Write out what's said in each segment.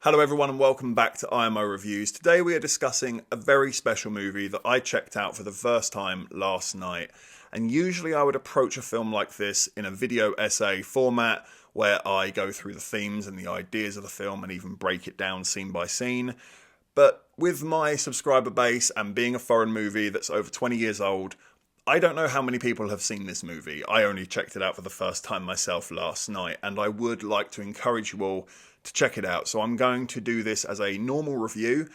Hello everyone and welcome back to IMO Reviews. Today we are discussing a very special movie that I checked out for the first time last night. And usually I would approach a film like this in a video essay format where I go through the themes and the ideas of the film and even break it down scene by scene. But with my subscriber base and being a foreign movie that's over 20 years old, I don't know how many people have seen this movie. I only checked it out for the first time myself last night, and I would like to encourage you all to check it out. So I'm going to do this as a normal review,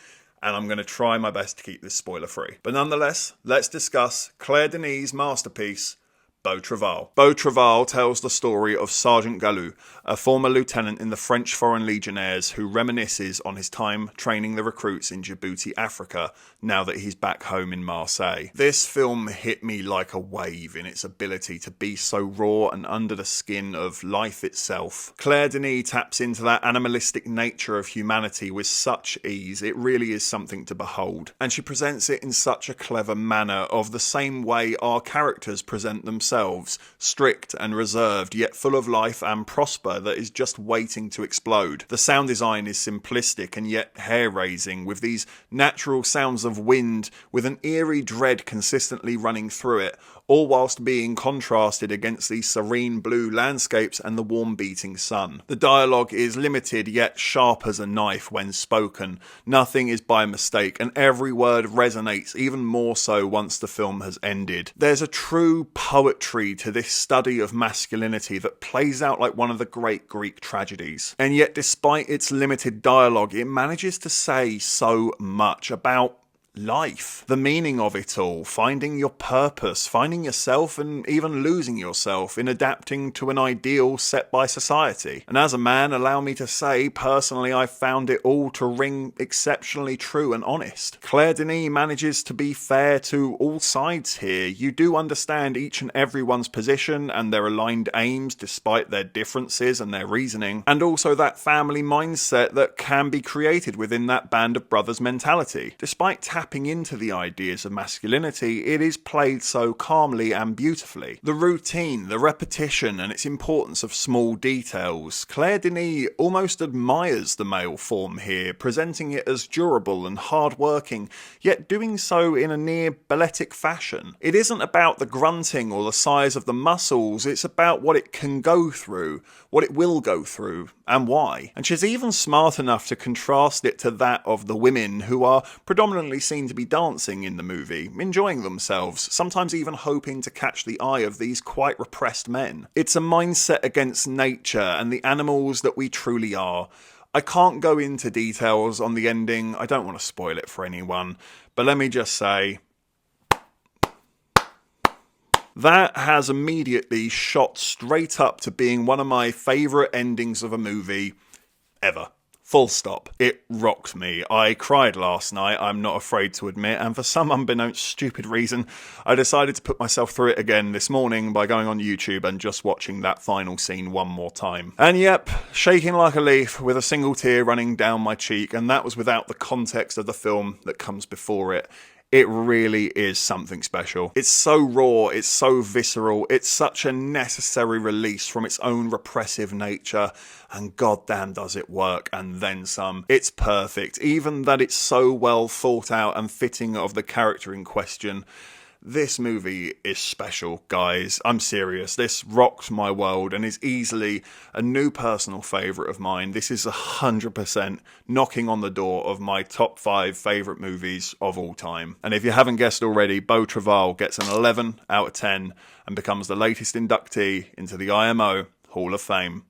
and I'm going to try my best to keep this spoiler free. But nonetheless, let's discuss Claire Denis' masterpiece, Beau Travail. Beau Travail tells the story of Sergeant Galou, a former lieutenant in the French Foreign Legionnaires who reminisces on his time training the recruits in Djibouti, Africa, now that he's back home in Marseille. This film hit me like a wave in its ability to be so raw and under the skin of life itself. Claire Denis taps into that animalistic nature of humanity with such ease. It really is something to behold. And she presents it in such a clever manner, of the same way our characters present themselves. Strict and reserved, yet full of life and prosper that is just waiting to explode. The sound design is simplistic and yet hair-raising, with these natural sounds of wind with an eerie dread consistently running through it, all whilst being contrasted against these serene blue landscapes and the warm beating sun. The dialogue is limited yet sharp as a knife when spoken. Nothing is by mistake, and every word resonates even more so once the film has ended. There's a true poetry to this study of masculinity that plays out like one of the great Greek tragedies. And yet, despite its limited dialogue, it manages to say so much about life, the meaning of it all, finding your purpose, finding yourself, and even losing yourself in adapting to an ideal set by society. And as a man, allow me to say, personally, I found it all to ring exceptionally true and honest. Claire Denis manages to be fair to all sides here. You do understand each and everyone's position and their aligned aims despite their differences and their reasoning, and also that family mindset that can be created within that band of brothers mentality. Despite tapping into the ideas of masculinity, it is played so calmly and beautifully. The routine, the repetition, and its importance of small details. Claire Denis almost admires the male form here, presenting it as durable and hard-working, yet doing so in a near balletic fashion. It isn't about the grunting or the size of the muscles, it's about what it can go through, what it will go through, and why. And she's even smart enough to contrast it to that of the women, who are predominantly seen to be dancing in the movie, enjoying themselves, sometimes even hoping to catch the eye of these quite repressed men. It's a mindset against nature and the animals that we truly are. I can't go into details on the ending, I don't want to spoil it for anyone, but let me just say, that has immediately shot straight up to being one of my favourite endings of a movie ever. Full stop. It rocked me. I cried last night, I'm not afraid to admit, and for some unbeknownst stupid reason, I decided to put myself through it again this morning by going on YouTube and just watching that final scene one more time. And yep, shaking like a leaf with a single tear running down my cheek, and that was without the context of the film that comes before it. It really is something special. It's so raw, it's so visceral, it's such a necessary release from its own repressive nature, and goddamn does it work, and then some. It's perfect, even that it's so well thought out and fitting of the character in question. This movie is special, guys. I'm serious. This rocked my world and is easily a new personal favourite of mine. This is 100% knocking on the door of my top 5 favourite movies of all time. And if you haven't guessed already, Beau Travail gets an 11 out of 10 and becomes the latest inductee into the IMO Hall of Fame.